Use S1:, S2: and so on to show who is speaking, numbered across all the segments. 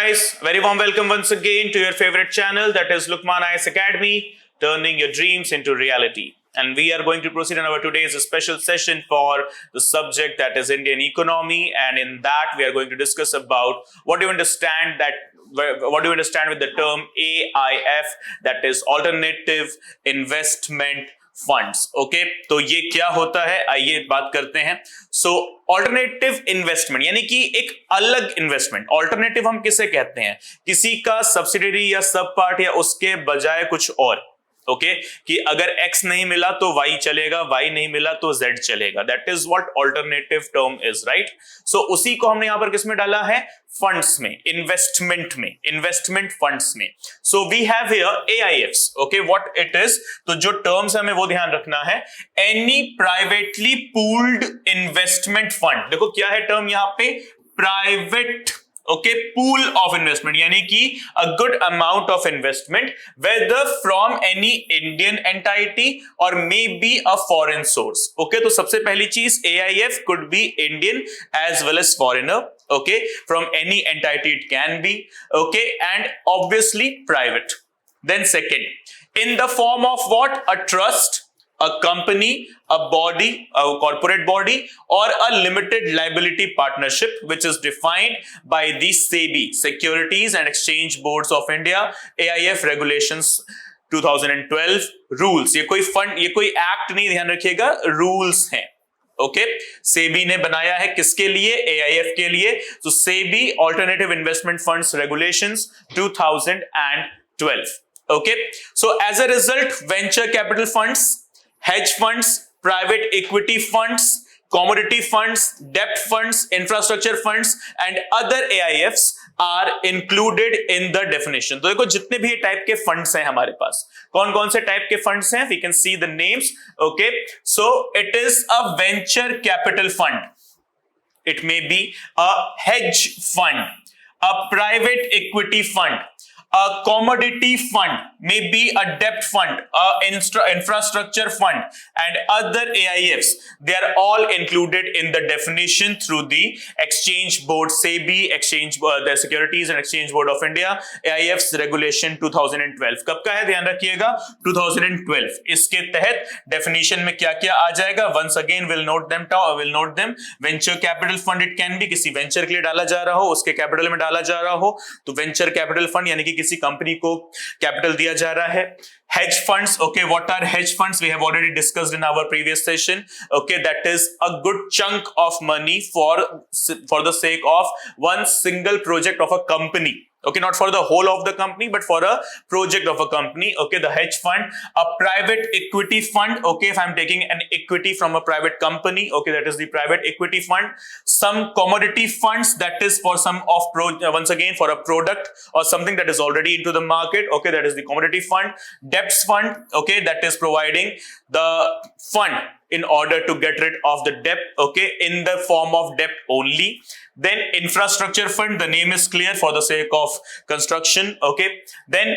S1: guys, very warm welcome once again to your favorite channel, that is Lukman IS Academy, turning your dreams into reality. And we are going to proceed in our today's special session for the subject that is Indian economy, and in that we are going to discuss about what do you understand with the term AIF, that is Alternative Investment funds. Okay, तो ये क्या होता है, आइए बात करते हैं. सो alternative investment यानी कि एक अलग इन्वेस्टमेंट. ऑल्टरनेटिव हम किसे कहते हैं? किसी का सब्सिडरी या सब पार्ट या उसके बजाय कुछ और. ओके, कि अगर X नहीं मिला तो Y चलेगा, Y नहीं मिला तो Z चलेगा. That is what alternative term is, right? So उसी को हमने यहां पर किस में डाला है? फंड्स में, इन्वेस्टमेंट में, इन्वेस्टमेंट फंड्स में. So we have here AIFs. Okay, what it is? तो जो टर्म्स हमें वो ध्यान रखना है. Any privately pooled investment fund. देखो क्या है टर्म यहां पे? Private. Okay, pool of investment यानी कि a good amount of investment whether from any Indian entity or maybe a foreign source. Okay, तो सबसे पहली चीज AIF could be Indian as well as foreigner. Okay, from any entity it can be. Okay, and obviously private. Then second, in the form of what? A trust, a company, a body, a corporate body, or a limited liability partnership which is defined by the SEBI, Securities and Exchange Boards of India, AIF regulations 2012 rules. ये कोई fund, ये कोई act नहीं, ध्यान रखिएगा, rules हैं. Okay, SEBI ने बनाया है किसके लिए? AIF के लिए. तो SEBI alternative investment funds regulations 2012. Okay, so as a result, venture capital funds, hedge funds, private equity funds, commodity funds, debt funds, infrastructure funds and other AIFs are included in the definition. तो देखो जितने भी type के funds हैं हमारे पास, कौन कौन से टाइप के फंड्स हैं? We can see the names. Okay, so it is a venture capital fund. It may be a hedge fund, a private equity fund, a commodity fund, maybe a debt fund, a infrastructure fund and other AIFs. They are all included in the definition through the Exchange Board, SEBI, the Securities and Exchange Board of India, AIFs regulation 2012. कब का है? ध्यान रखिएगा, 2012. इसके तहत definition में क्या क्या आ जाएगा? Once again we'll note them. Venture capital fund it can be, किसी venture के लिए डाला जा रहा हो, उसके capital में डाला जा रहा हो, तो venture capital fund यानी कि किसी कंपनी को कैपिटल दिया जा रहा है. Hedge funds, okay, what are hedge funds? We have already discussed in our previous session. Okay, that is a good chunk of money for the sake of one single project of a company. Okay, not for the whole of the company, but for a project of a company. Okay, the hedge fund, a private equity fund. Okay, if I'm taking an equity from a private company, okay, that is the private equity fund. Some commodity funds, that is for some of once again for a product or something that is already into the market. Okay, that is the commodity fund. Debts fund. Okay, that is providing the fund in order to get rid of the debt. Okay, in the form of debt only. Then infrastructure fund, the name is clear, for the sake of construction. Okay, then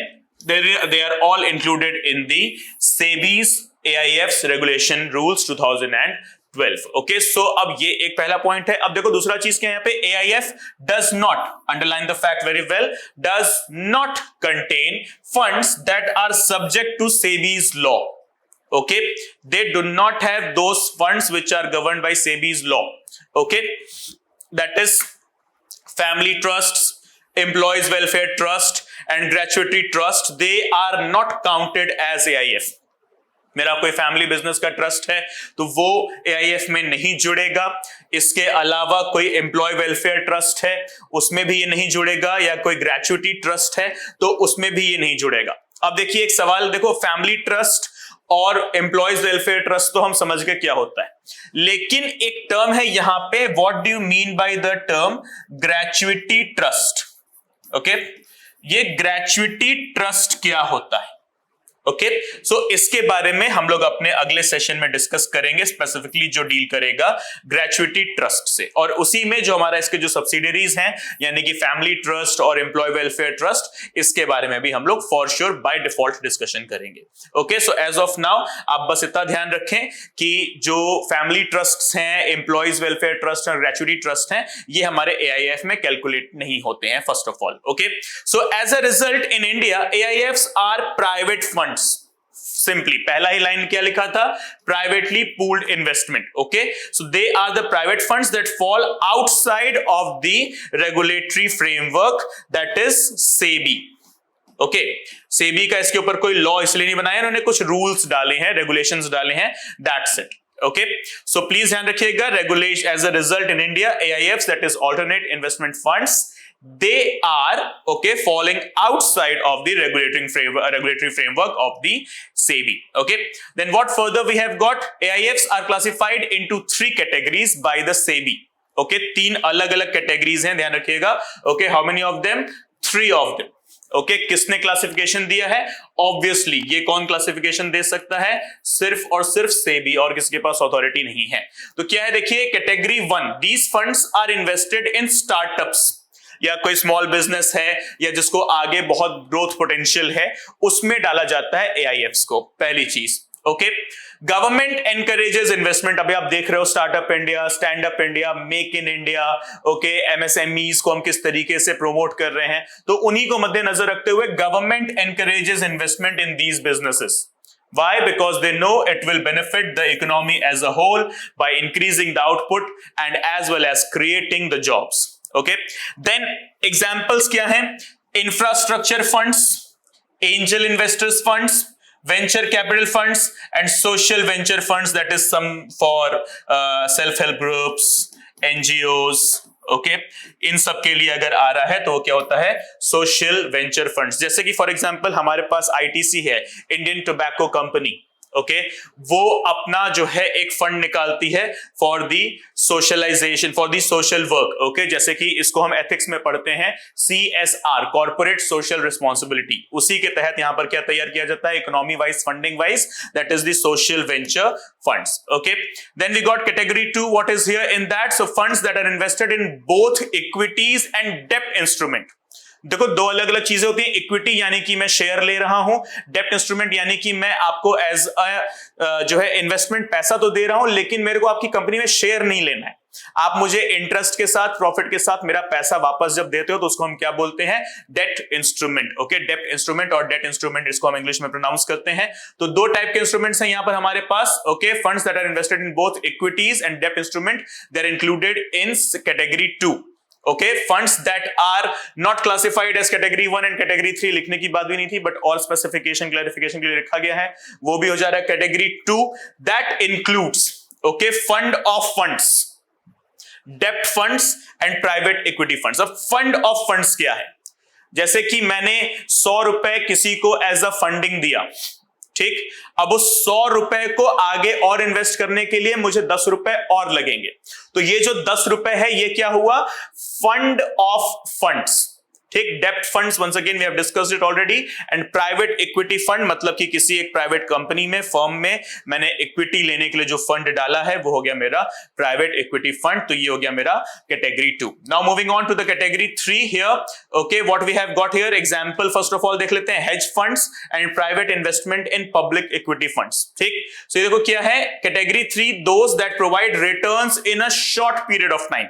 S1: they are all included in the SEBI's AIF's regulation rules 2012. Okay, so अब ये एक पहला point है. अब देखो दूसरा चीज क्या है यहाँ पे? AIF does not, underline the fact very well, does not contain funds that are subject to SEBI's law. Okay, they do not have those funds which are governed by SEBI's law. Okay, that is family trusts, employees welfare trust and gratuity trust. They are not counted as AIF. मेरा कोई family business का trust है तो वो AIF में नहीं जुड़ेगा. इसके अलावा कोई एम्प्लॉय वेलफेयर ट्रस्ट है, उसमें भी ये नहीं जुड़ेगा, या कोई ग्रेचुइटी ट्रस्ट है तो उसमें भी ये नहीं जुड़ेगा. अब देखिए एक सवाल, देखो फैमिली ट्रस्ट और एम्प्लॉयज वेलफेयर ट्रस्ट तो हम समझ गए क्या होता है, लेकिन एक टर्म है यहां पे, what do you mean by the term gratuity trust? Okay, ये ग्रेचुइटी ट्रस्ट क्या होता है? ओके सो इसके बारे में हम लोग अपने अगले सेशन में डिस्कस करेंगे, स्पेसिफिकली जो डील करेगा ग्रेचुइटी ट्रस्ट से, और उसी में जो हमारा इसके जो सब्सिडरीज हैं यानी कि फैमिली ट्रस्ट और एम्प्लॉय वेलफेयर ट्रस्ट, इसके बारे में भी हम लोग for sure by default discussion करेंगे। Okay so as of now आप बस इतना ध्यान रखें कि जो फैमिली ट्रस्ट हैं, एम्प्लॉयज वेलफेयर ट्रस्ट और ग्रेचुइटी ट्रस्ट हैं, ये हमारे AIF में कैलकुलेट नहीं होते हैं first of all. Okay so as a result in India AIFs are private funds. Simply पहला ही लाइन क्या लिखा था, privately pooled investment. Okay so they are the private funds that fall outside of the regulatory framework that is SEBI. Okay SEBI का इसके ऊपर कोई law इसलिए नहीं बनाया, उन्होंने कुछ रूल्स डाले हैं, रेगुलेशंस डाले हैं, that's it. Okay so please ध्यान रखिएगा, regulation as a result in India AIFs that is alternate investment funds, they are okay falling outside of the regulatory framework of the SEBI. Okay, then what further we have got, AIFs are classified into 3 categories by the SEBI. Okay, 3 अलग अलग categories हैं, ध्यान रखिएगा। Okay, how many of them? 3 of them. Okay किसने classification दिया है? Obviously ये कौन क्लासिफिकेशन दे सकता है? सिर्फ और सिर्फ सेबी, और किसके पास अथॉरिटी नहीं है। तो क्या है देखिए, category 1, these funds are invested in startups, या कोई स्मॉल बिजनेस है या जिसको आगे बहुत ग्रोथ पोटेंशियल है, उसमें डाला जाता है AIFs को, पहली चीज। ओके गवर्नमेंट एनकरेजेस इन्वेस्टमेंट, अभी आप देख रहे हो startup India, stand up India, make in India, okay MSMEs को हम किस तरीके से प्रोमोट कर रहे हैं, तो उन्हीं को मद्देनजर रखते हुए government encourages investment in these businesses. Why? Because they know it will benefit the economy as a whole by increasing the output and as well as creating the jobs. Okay, then examples क्या हैं? Infrastructure funds, angel investors funds, venture capital funds and social venture funds, that is some for self-help groups, NGOs. Okay in सब के लिए अगर आ रहा है तो क्या होता है, सोशल वेंचर फंड्स। जैसे कि फॉर एग्जांपल हमारे पास ITC है, इंडियन टोबैको कंपनी। ओके वो अपना जो है एक फंड निकालती है for the socialisation, for the social work. Okay जैसे कि इसको हम एथिक्स में पढ़ते हैं CSR, कॉर्पोरेट सोशल रिस्पॉन्सिबिलिटी, उसी के तहत यहां पर क्या तैयार किया जाता है, economy wise, funding wise, that is the social venture funds. Okay then we got category 2, what is here in that, so funds that are invested in both equities and डेब्ट इंस्ट्रूमेंट। देखो दो अलग अलग चीजें होती हैं, इक्विटी यानी कि मैं शेयर ले रहा हूं, डेब्ट इंस्ट्रूमेंट यानी कि मैं आपको एज जो है इन्वेस्टमेंट पैसा तो दे रहा हूं लेकिन मेरे को आपकी कंपनी में शेयर नहीं लेना है, आप मुझे इंटरेस्ट के साथ, प्रॉफिट के साथ मेरा पैसा वापस जब देते हो तो उसको हम क्या बोलते हैं, डेट इंस्ट्रूमेंट। ओके डेब्ट इंस्ट्रूमेंट और डेट इंस्ट्रूमेंट, इसको हम इंग्लिश में प्रोनाउंस करते हैं। तो 2 टाइप के इंस्ट्रूमेंट्स हैं यहां पर हमारे पास। Okay funds that are invested in both equities and डेब्ट instrument, they are included in category 2। Okay, funds that are not classified as category 1 and category 3 लिखने की बात भी नहीं थी, but और specification clarification के लिए लिखा गया है, वो भी हो जा रहा है category 2, that includes okay fund of funds, debt funds and private equity funds। अब fund of funds क्या है, जैसे कि मैंने 100 रुपए किसी को एज अ फंडिंग दिया, ठीक, अब उस 100 रुपए को आगे और इन्वेस्ट करने के लिए मुझे 10 रुपए और लगेंगे, तो ये जो 10 रुपए है ये क्या हुआ, फंड ऑफ फंड्स। ठीक, डेब्ट funds once again we have discussed it already, and private equity fund मतलब कि किसी एक प्राइवेट कंपनी में, फर्म में मैंने इक्विटी लेने के लिए जो फंड डाला है वो हो गया मेरा प्राइवेट इक्विटी फंड, तो ये हो गया मेरा category 2। Now moving on to the category 3 here. Okay what we have got here, example first of all देख लेते हैं, hedge funds and private investment in public equity funds. ठीक, सो ये देखो क्या है, category 3 those that provide returns in a short period of time.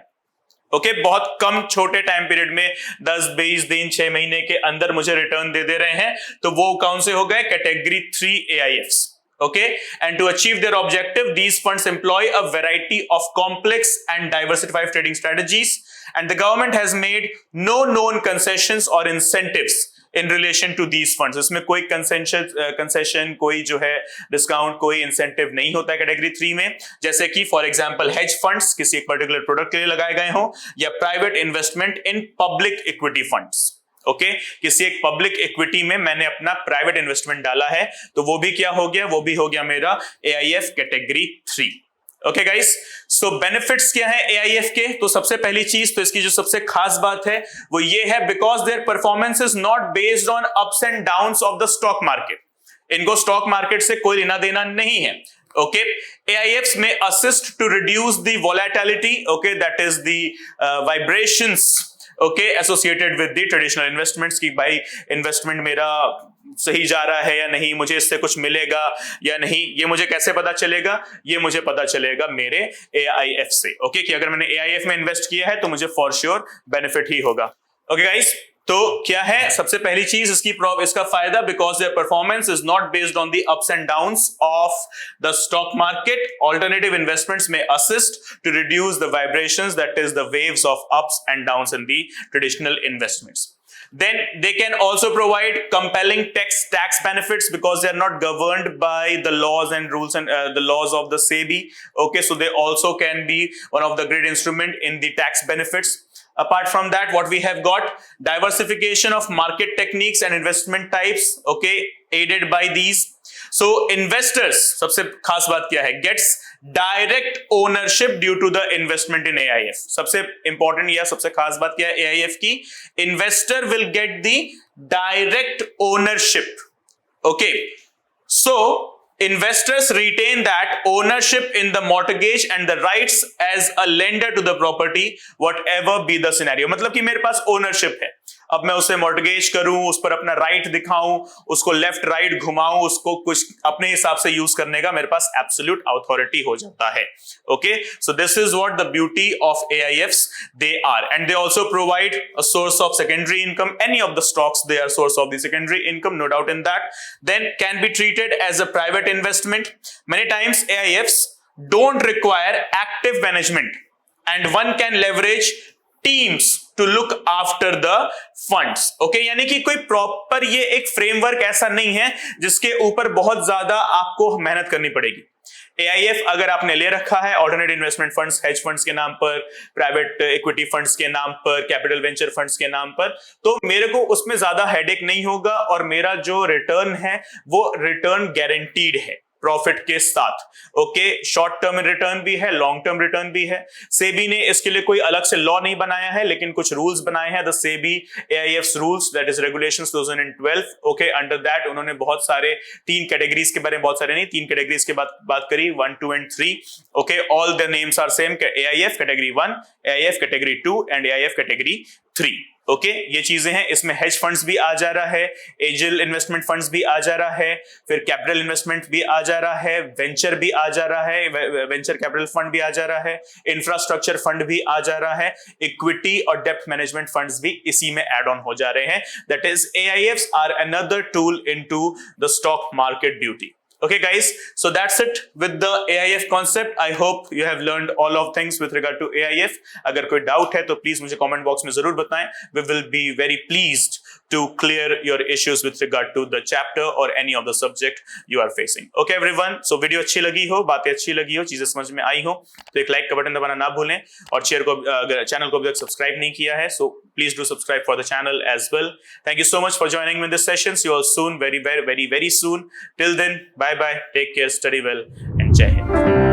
S1: Okay बहुत कम छोटे टाइम पीरियड में 10-20 दिन 6 महीने के अंदर मुझे रिटर्न दे रहे हैं, तो वो कौन से हो गए, category 3 AIFs। Okay, and to achieve their objective, these funds employ a variety of complex and diversified trading strategies, and the government has made no known concessions or incentives in relation to these funds। इसमें कोई concession, कोई जो है discount, कोई incentive नहीं होता है category 3 में। जैसे कि फॉर एग्जांपल हेज फंड्स किसी एक पर्टिकुलर प्रोडक्ट के लिए लगाए गए हो, या private investment in public equity funds. Okay किसी एक पब्लिक इक्विटी में मैंने अपना प्राइवेट इन्वेस्टमेंट डाला है, तो वो भी क्या हो गया, वो भी हो गया मेरा AIF कैटेगरी 3। ओके गाइस, सो बेनिफिट्स क्या है AIF के, तो सबसे पहली चीज, तो इसकी जो सबसे खास बात है वो ये है, because their performance is not based on ups and downs of the stock market. इनको स्टॉक मार्केट से कोई लेना देना नहीं है. Okay, AIFs may assist to reduce the volatility, okay, that is the vibrations, okay, associated with the traditional investments कि भाई investment मेरा सही जा रहा है या नहीं, मुझे इससे कुछ मिलेगा या नहीं, ये मुझे कैसे पता चलेगा? ये मुझे पता चलेगा मेरे AIF से, okay, कि अगर मैंने AIF में इन्वेस्ट किया है तो मुझे फॉर श्योर बेनिफिट ही होगा. ओके गाइस, तो क्या है सबसे पहली चीज इसका फायदा, because their performance is not based on the ups and downs of the stock market. Alternative investments में assist to reduce the vibrations, that is the waves of ups and downs in the traditional investments. Then they can also provide compelling tax benefits because they are not governed by the laws and rules and the laws of the SEBI. Okay, so they also can be one of the great instrument in the tax benefits. Apart from that, what we have got, diversification of market techniques and investment types, okay, aided by these. So investors, सबसे खास बात क्या है, gets direct ownership due to the investment in AIF. सबसे important या सबसे खास बात क्या है AIF की, investor will get the direct ownership. Okay, so investors retain that ownership in the mortgage and the rights as a lender to the property, whatever be the scenario. मतलब कि मेरे पास ownership है, अब मैं उसे मॉर्गेज करूं, उस पर अपना राइट दिखाऊं, उसको लेफ्ट राइट घुमाऊं, उसको कुछ अपने हिसाब से यूज करने का मेरे पास एब्सोल्यूट अथॉरिटी हो जाता है. Okay, so this is what the beauty of AIFs they are, and they also provide a source of secondary income. Any of the stocks, they are source of the secondary income, no doubt in that. Then can be treated as a private investment. Many times AIFs don't require active management and one can leverage teams to look after the funds. Okay, यानी कि कोई proper ये एक framework ऐसा नहीं है जिसके ऊपर बहुत ज्यादा आपको मेहनत करनी पड़ेगी. AIF अगर आपने ले रखा है, alternative investment funds, hedge funds के नाम पर, प्राइवेट इक्विटी फंड्स के नाम पर, कैपिटल वेंचर फंड्स के नाम पर, तो मेरे को उसमें ज्यादा हेडेक नहीं होगा और मेरा जो रिटर्न है वो रिटर्न गारंटीड है प्रॉफिट के साथ. ओके, शॉर्ट टर्म रिटर्न भी है, लॉन्ग टर्म रिटर्न भी है. सेबी ने इसके लिए कोई अलग से लॉ नहीं बनाया है, लेकिन कुछ रूल्स बनाए हैं, the SEBI AIFs rules, that is regulations 2012. Okay, under that उन्होंने बहुत सारे 3 कैटेगरीज के बारे में, बहुत सारे नहीं, 3 कैटेगरीज के बात करी, 1, 2 and 3. Okay, all the names are same, AIF category 1, AIF category 2 and AIF category 3. Okay, ये चीजें हैं. इसमें हेज फंड्स भी आ जा रहा है, एंजल इन्वेस्टमेंट फंड्स भी आ जा रहा है, फिर कैपिटल इन्वेस्टमेंट भी आ जा रहा है, वेंचर भी आ जा रहा है, वेंचर कैपिटल फंड भी आ जा रहा है, इंफ्रास्ट्रक्चर फंड भी आ जा रहा है, इक्विटी और डेप्थ मैनेजमेंट फंड्स भी इसी में एड ऑन हो जा रहे हैं. That is AIFs are another tool into the stock market beauty. Okay guys, so that's it with the AIF concept. I hope you have learned all of things with regard to AIF. अगर कोई doubt है तो please मुझे comment box में जरूर बताएं. We will be very pleased to clear your issues with regard to the chapter or any of the subject you are facing. Okay everyone, so video अच्छी लगी हो, बातें अच्छी लगी हो, चीजें समझ में आई हो तो एक लाइक का बटन दबाना ना भूलें और चैनल को अभी तक सब्सक्राइब नहीं किया है so please do subscribe for the channel as well. Thank you so much for joining me in this session. See you all soon, very soon. Till then, bye bye, take care, study well and Jai Hind.